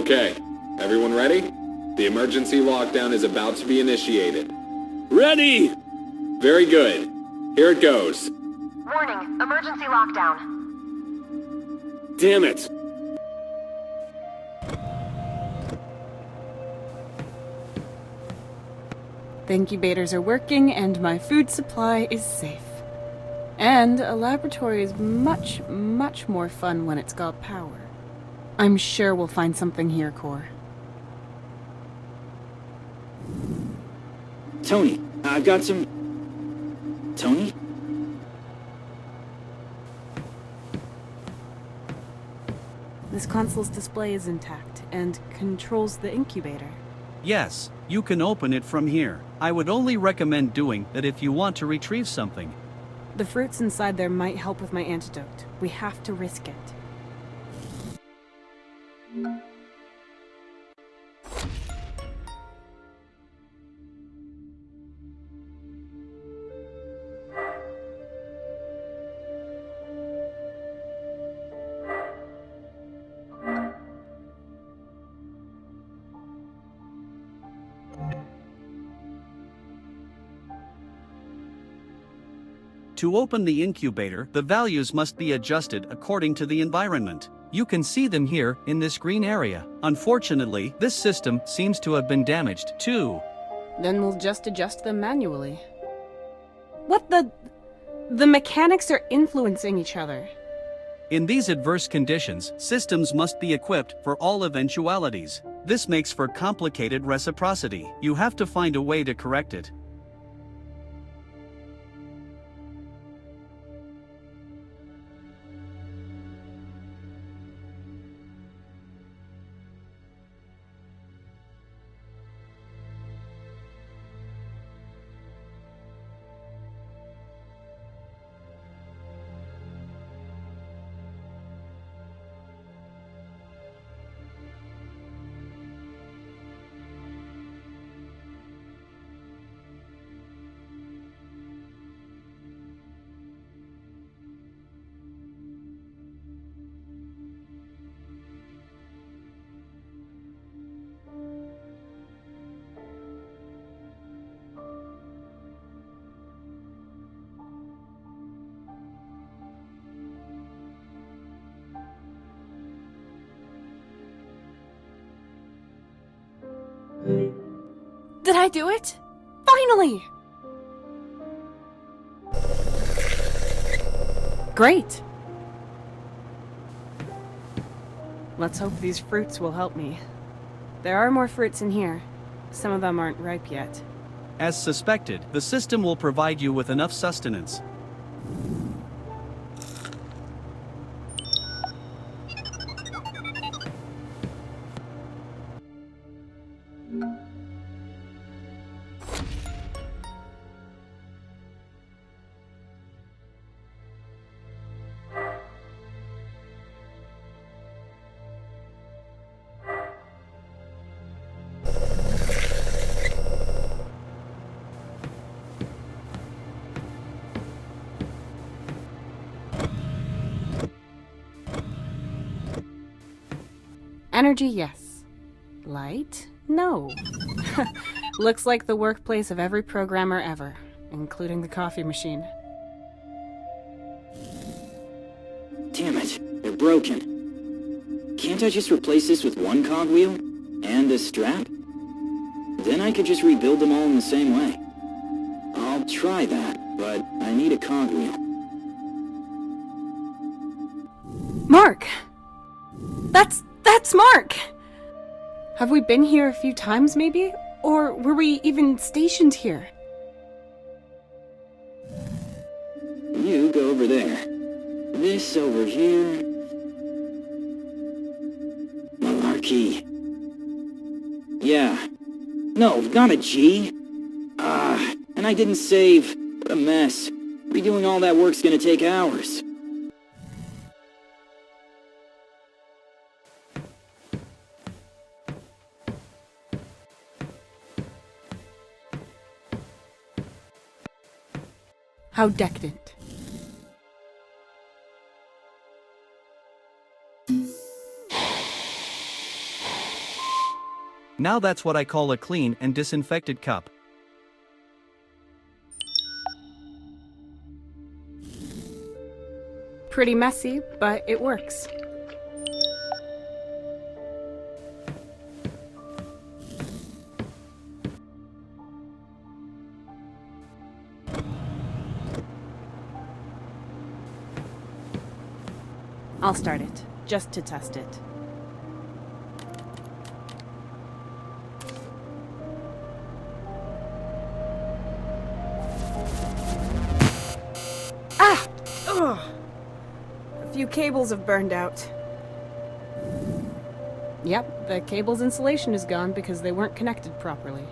Okay, everyone ready? The emergency lockdown is about to be initiated. Ready! Very good. Here it goes. Warning, emergency lockdown. Damn it! The incubators are working and my food supply is safe. And a laboratory is much, much more fun when it's got power. I'm sure we'll find something here, Core. Tony, I've got some... Tony? This console's display is intact and controls the incubator. Yes, you can open it from here. I would only recommend doing that if you want to retrieve something. The fruits inside there might help with my antidote. We have to risk it. To open the incubator, the values must be adjusted according to the environment. You can see them here in this green area. Unfortunately, this system seems to have been damaged too. Then we'll just adjust them manually. What the... The mechanics are influencing each other. In these adverse conditions, systems must be equipped for all eventualities. This makes for complicated reciprocity. You have to find a way to correct it. Did I do it? Finally! Great! Let's hope these fruits will help me. There are more fruits in here. Some of them aren't ripe yet. As suspected, the system will provide you with enough sustenance. Energy, yes. Light? No. Looks like the workplace of every programmer ever, including the coffee machine. Damn it, they're broken. Can't I just replace this with one cogwheel? And a strap? Then I could just rebuild them all in the same way. I'll try that, but I need a cogwheel. Mark! That's Mark! Have we been here a few times, maybe? Or were we even stationed here? You go over there. This over here... Malarkey. Yeah. No, not a G. And I didn't save. What a mess. Redoing all that work's gonna take hours. How decadent. Now that's what I call a clean and disinfected cup. Pretty messy, but it works. I'll start it, just to test it. Ah! Ugh! A few cables have burned out. Yep, the cable's insulation is gone because they weren't connected properly.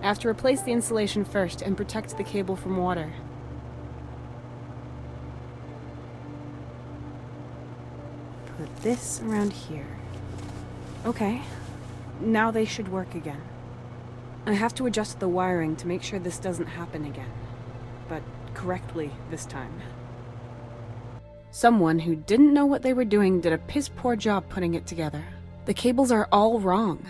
I have to replace the insulation first and protect the cable from water. Put this around here. Okay, now they should work again. I have to adjust the wiring to make sure this doesn't happen again, but correctly this time. Someone who didn't know what they were doing did a piss-poor job putting it together. The cables are all wrong.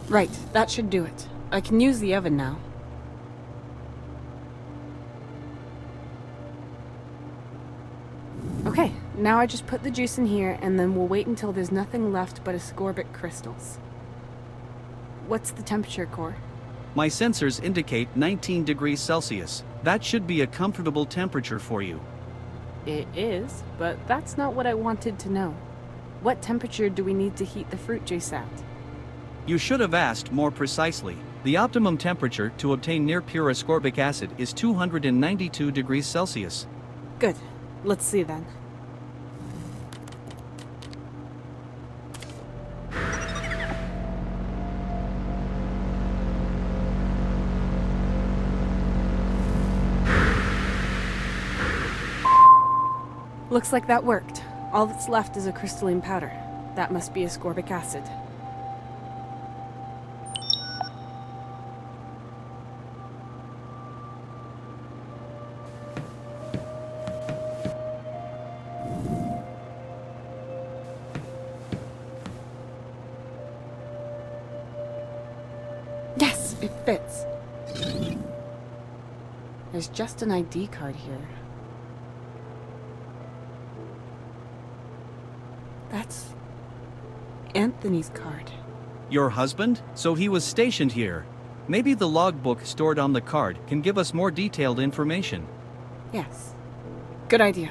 Right, that should do it. I can use the oven now. Okay, now I just put the juice in here and then we'll wait until there's nothing left but ascorbic crystals. What's the temperature, Core? My sensors indicate 19 degrees Celsius. That should be a comfortable temperature for you. It is, but that's not what I wanted to know. What temperature do we need to heat the fruit juice at? You should have asked more precisely. The optimum temperature to obtain near pure ascorbic acid is 292 degrees Celsius. Good. Let's see then. Looks like that worked. All that's left is a crystalline powder. That must be ascorbic acid. Yes, it fits. There's just an ID card here. That's Anthony's card. Your husband? So he was stationed here. Maybe the logbook stored on the card can give us more detailed information. Yes. Good idea.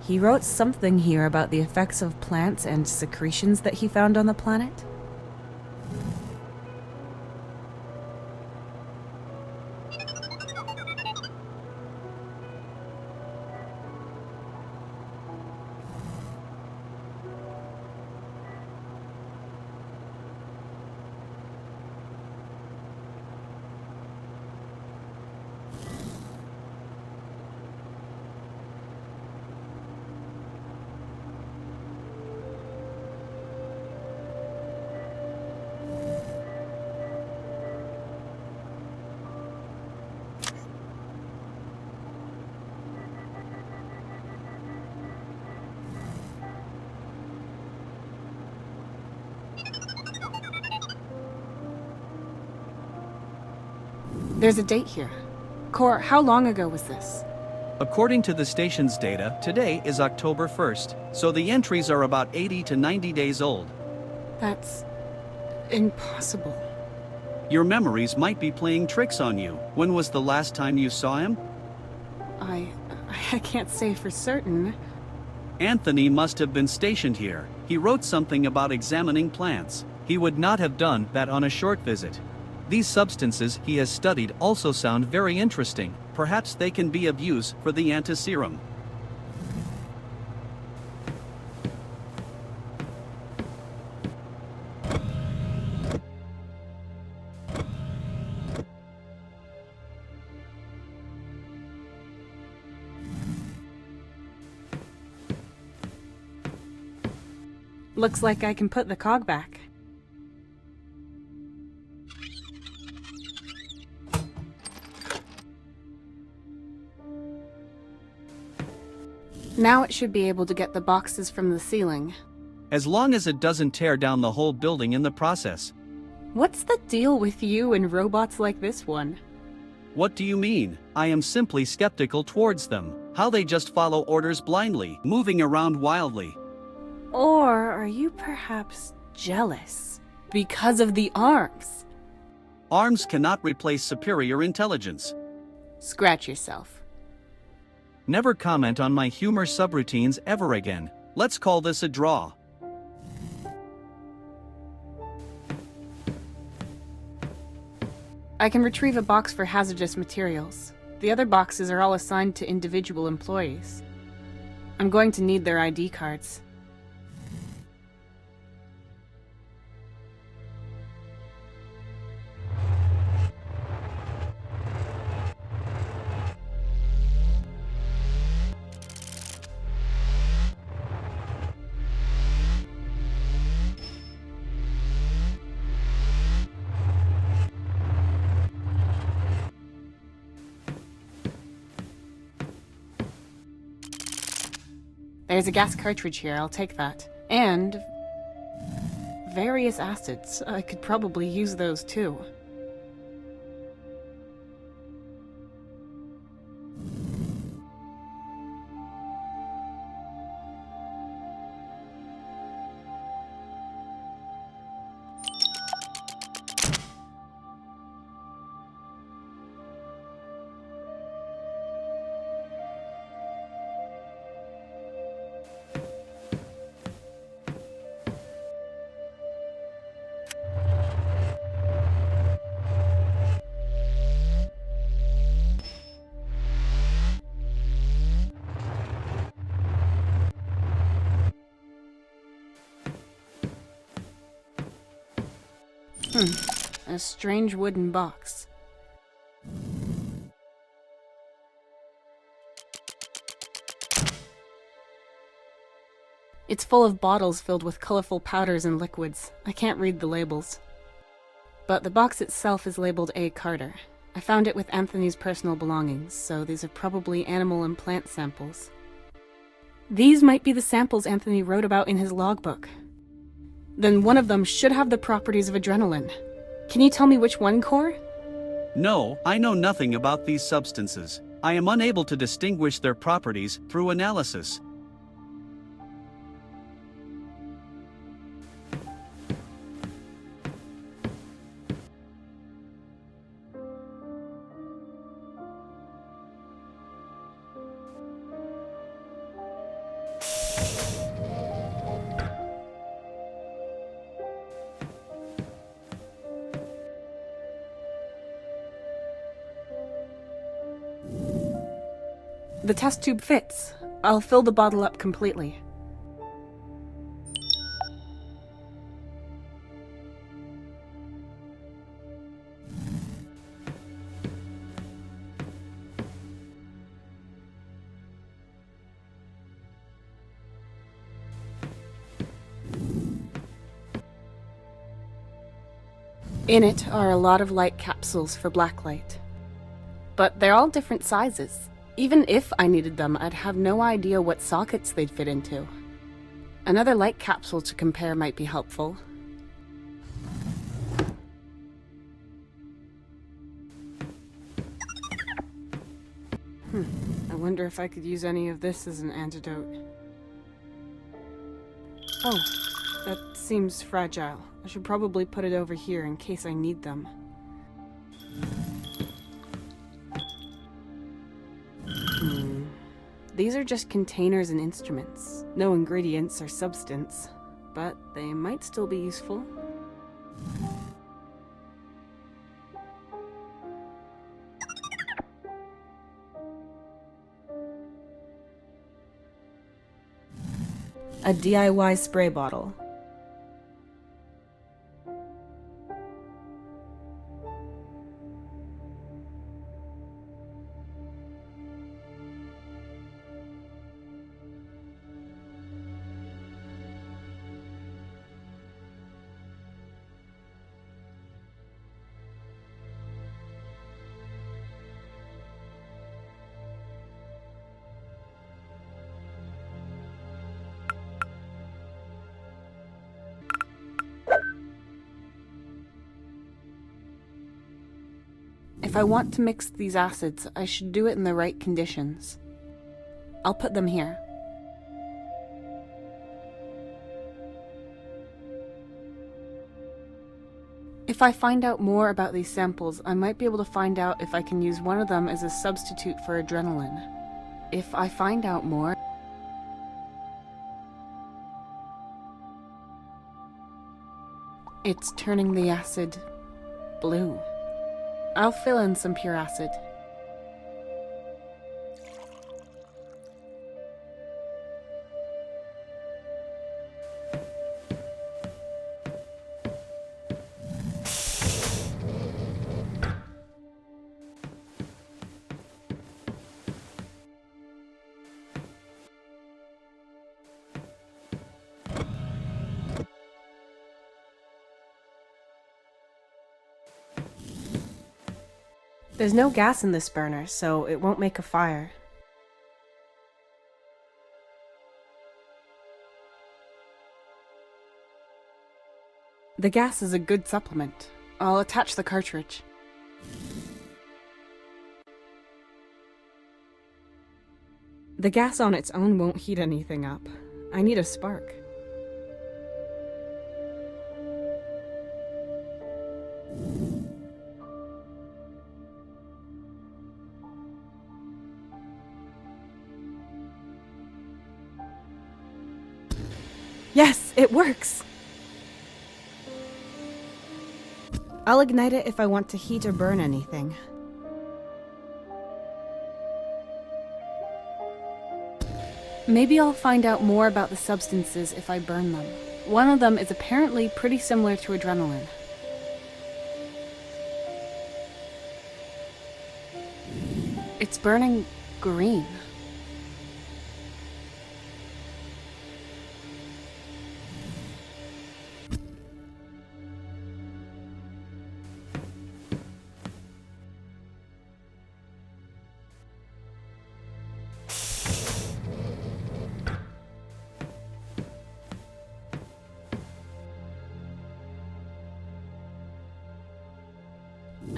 He wrote something here about the effects of plants and secretions that he found on the planet. There's a date here. Cor, how long ago was this? According to the station's data, today is October 1st, so the entries are about 80 to 90 days old. That's impossible. Your memories might be playing tricks on you. When was the last time you saw him? I can't say for certain. Anthony must have been stationed here. He wrote something about examining plants. He would not have done that on a short visit. These substances he has studied also sound very interesting. Perhaps they can be of use for the antiserum. Looks like I can put the cog back. Now it should be able to get the boxes from the ceiling. As long as it doesn't tear down the whole building in the process. What's the deal with you and robots like this one? What do you mean? I am simply skeptical towards them. How they just follow orders blindly, moving around wildly. Or are you perhaps jealous? Because of the arms? Arms cannot replace superior intelligence. Scratch yourself. Never comment on my humor subroutines ever again. Let's call this a draw. I can retrieve a box for hazardous materials. The other boxes are all assigned to individual employees. I'm going to need their ID cards. There's a gas cartridge here, I'll take that. And various acids. I could probably use those too. A strange wooden box. It's full of bottles filled with colorful powders and liquids. I can't read the labels. But the box itself is labeled A. Carter. I found it with Anthony's personal belongings, so these are probably animal and plant samples. These might be the samples Anthony wrote about in his logbook. Then one of them should have the properties of adrenaline. Can you tell me which one, Cor? No, I know nothing about these substances. I am unable to distinguish their properties through analysis. The test tube fits. I'll fill the bottle up completely. In it are a lot of light capsules for blacklight. But they're all different sizes. Even if I needed them, I'd have no idea what sockets they'd fit into. Another light capsule to compare might be helpful. I wonder if I could use any of this as an antidote. Oh, that seems fragile. I should probably put it over here in case I need them. These are just containers and instruments. No ingredients or substance, but they might still be useful. A DIY spray bottle. If I want to mix these acids, I should do it in the right conditions. I'll put them here. If I find out more about these samples, I might be able to find out if I can use one of them as a substitute for adrenaline. If I find out more... It's turning the acid blue. I'll fill in some pure acid. There's no gas in this burner, so it won't make a fire. The gas is a good supplement. I'll attach the cartridge. The gas on its own won't heat anything up. I need a spark. Yes, it works! I'll ignite it if I want to heat or burn anything. Maybe I'll find out more about the substances if I burn them. One of them is apparently pretty similar to adrenaline. It's burning green.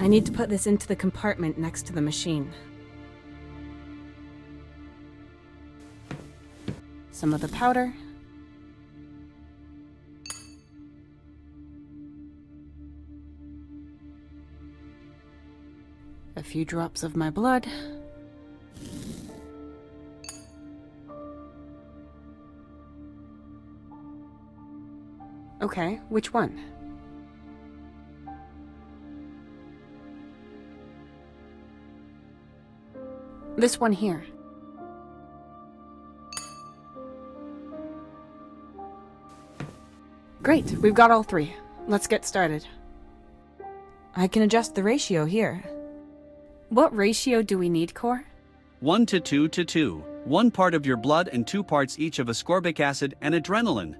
I need to put this into the compartment next to the machine. Some of the powder. A few drops of my blood. Okay, which one? This one here. Great, we've got all three. Let's get started. I can adjust the ratio here. What ratio do we need, Core? 1 to 2 to 2. 1 part of your blood and 2 parts each of ascorbic acid and adrenaline.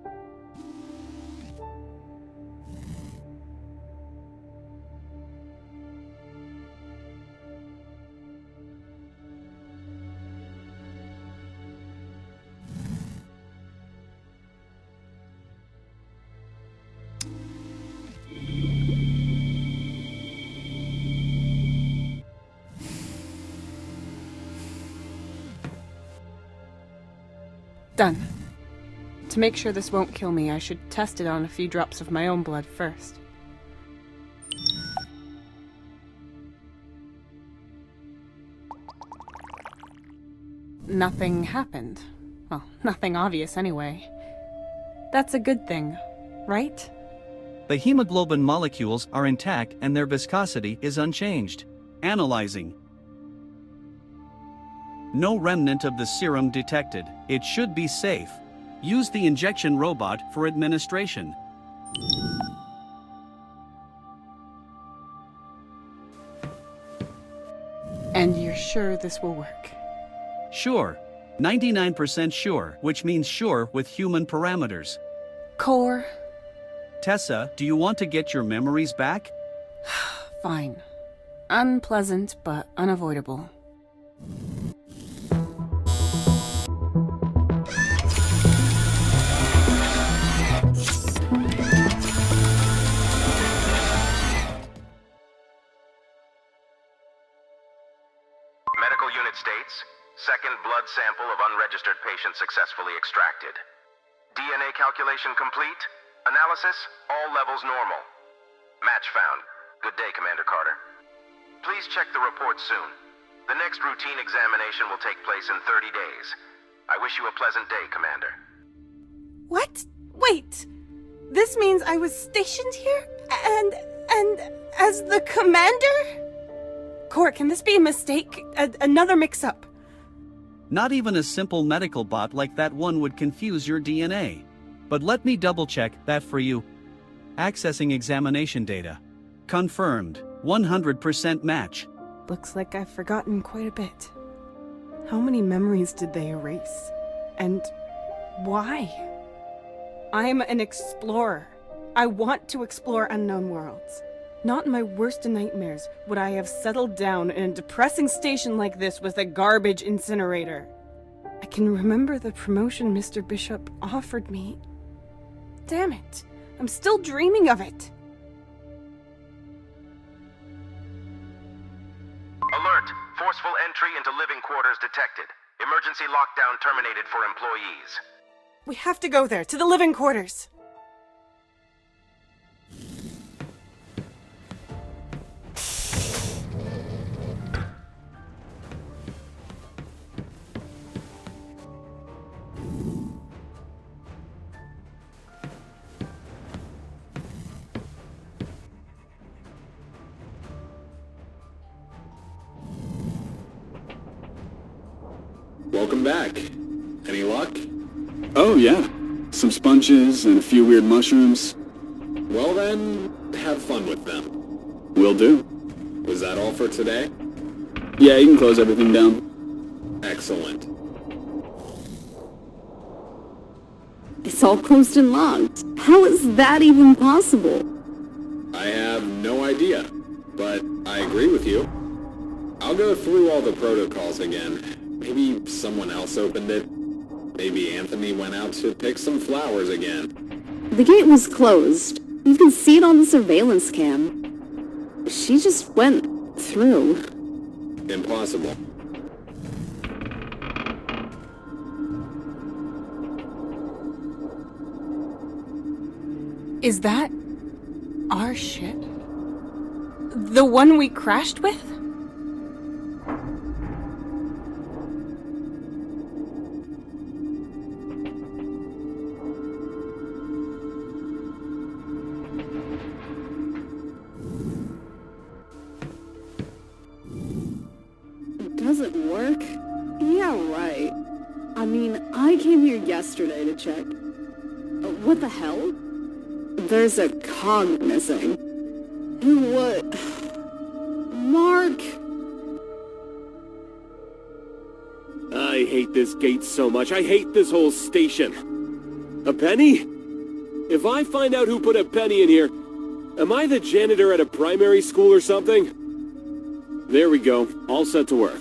Done. To make sure this won't kill me, I should test it on a few drops of my own blood first. Nothing happened. Well, nothing obvious anyway. That's a good thing, right? The hemoglobin molecules are intact and their viscosity is unchanged. Analyzing. No remnant of the serum detected. It should be safe. Use the injection robot for administration. And you're sure this will work? Sure. 99% sure, which means sure with human parameters. Core? Tessa, do you want to get your memories back? Fine. Unpleasant, but unavoidable. Medical unit states, second blood sample of unregistered patient successfully extracted. DNA calculation complete. Analysis, all levels normal. Match found. Good day, Commander Carter. Please check the report soon. The next routine examination will take place in 30 days. I wish you a pleasant day, Commander. What? Wait! This means I was stationed here? And as the commander? Core, can this be a mistake? Another mix-up? Not even a simple medical bot like that one would confuse your DNA. But let me double-check that for you. Accessing examination data. Confirmed. 100% match. Looks like I've forgotten quite a bit. How many memories did they erase? And why? I'm an explorer. I want to explore unknown worlds. Not in my worst of nightmares would I have settled down in a depressing station like this with a garbage incinerator. I can remember the promotion Mr. Bishop offered me. Damn it, I'm still dreaming of it. Alert! Forceful entry into living quarters detected. Emergency lockdown terminated for employees. We have to go there, to the living quarters. Welcome back. Any luck? Oh, yeah. Some sponges and a few weird mushrooms. Well then, have fun with them. Will do. Was that all for today? Yeah, you can close everything down. Excellent. It's all closed and locked. How is that even possible? I have no idea, but I agree with you. I'll go through all the protocols again. Maybe someone else opened it. Maybe Anthony went out to pick some flowers again. The gate was closed. You can see it on the surveillance cam. She just went through. Impossible. Is that our ship? The one we crashed with? Doesn't work? Yeah, right. I mean, I came here yesterday to check. What the hell? There's a cog missing. What? Mark! I hate this gate so much. I hate this whole station. A penny? If I find out who put a penny in here, am I the janitor at a primary school or something? There we go. All set to work.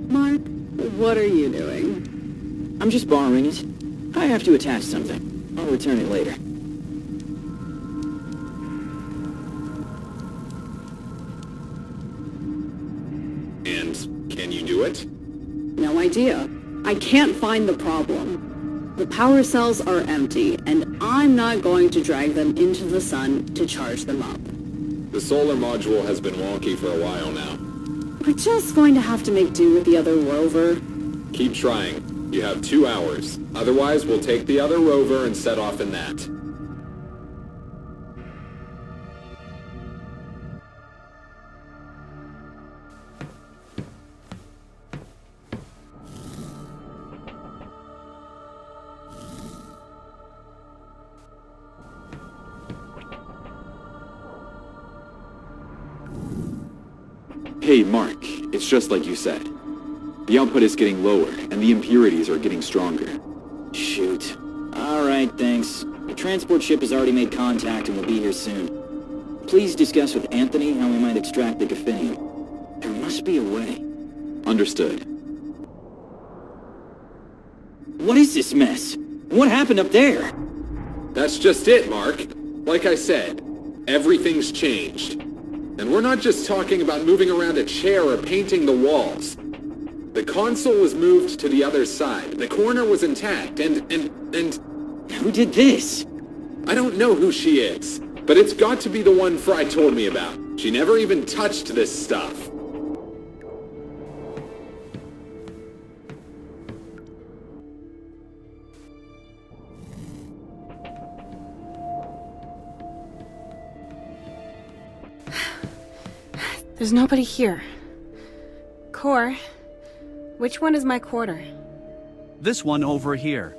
Mark, what are you doing? I'm just borrowing it. I have to attach something. I'll return it later. it? No idea. I can't find the problem. The power cells are empty, and I'm not going to drag them into the sun to charge them up. The solar module has been wonky for a while now. We're just going to have to make do with the other rover. Keep trying. You have 2 hours. Otherwise, we'll take the other rover and set off in that. Hey, Mark, it's just like you said. The output is getting lower, and the impurities are getting stronger. Shoot. Alright, thanks. The transport ship has already made contact and will be here soon. Please discuss with Anthony how we might extract the Gaffinium. There must be a way. Understood. What is this mess? What happened up there? That's just it, Mark. Like I said, everything's changed. And we're not just talking about moving around a chair or painting the walls. The console was moved to the other side. The corner was intact, and... Who did this? I don't know who she is, but it's got to be the one Fry told me about. She never even touched this stuff. There's nobody here. Core, which one is my quarter? This one over here.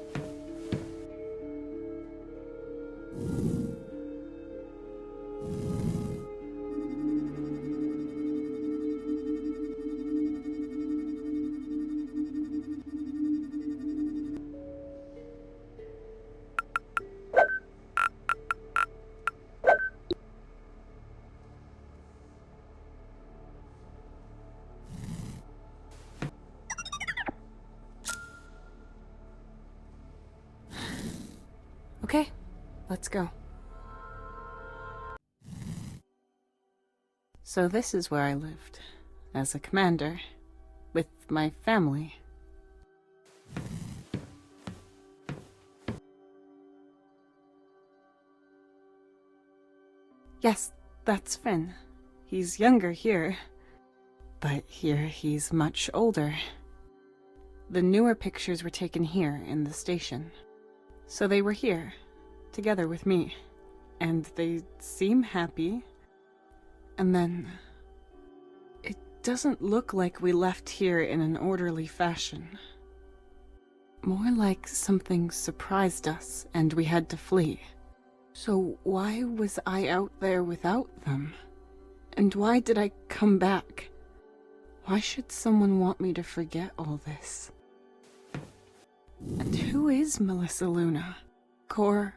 Okay, let's go. So this is where I lived, as a commander, with my family. Yes, that's Finn. He's younger here, but here he's much older. The newer pictures were taken here in the station. So they were here, together with me, and they seem happy. And then... it doesn't look like we left here in an orderly fashion. More like something surprised us, and we had to flee. So why was I out there without them? And why did I come back? Why should someone want me to forget all this? And who is Melissa Luna? Core,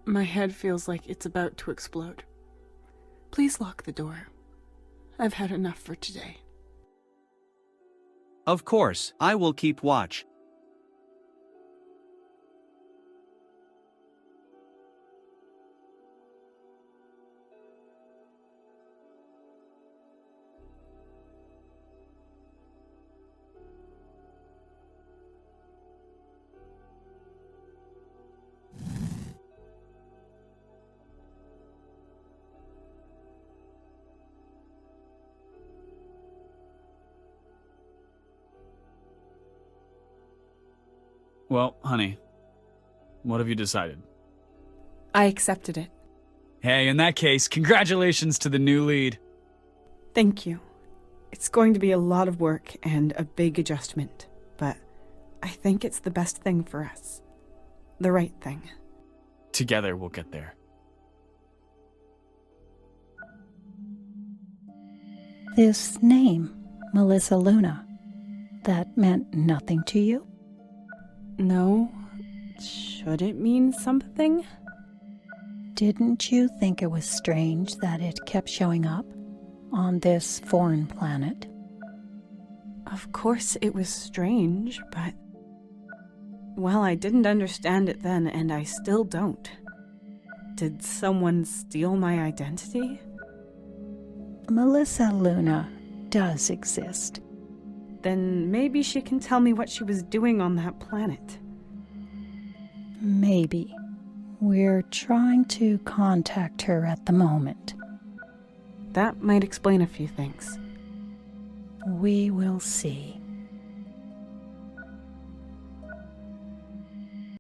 my head feels like it's about to explode. Please lock the door. I've had enough for today. Of course, I will keep watch. Well, honey, what have you decided? I accepted it. Hey, in that case, congratulations to the new lead. Thank you. It's going to be a lot of work and a big adjustment, but I think it's the best thing for us. The right thing. Together we'll get there. This name, Melissa Luna, that meant nothing to you? No. Should it mean something? Didn't you think it was strange that it kept showing up on this foreign planet? Of course it was strange, but... well, I didn't understand it then, and I still don't. Did someone steal my identity? Melissa Luna does exist. then maybe she can tell me what she was doing on that planet. Maybe. We're trying to contact her at the moment. That might explain a few things. We will see.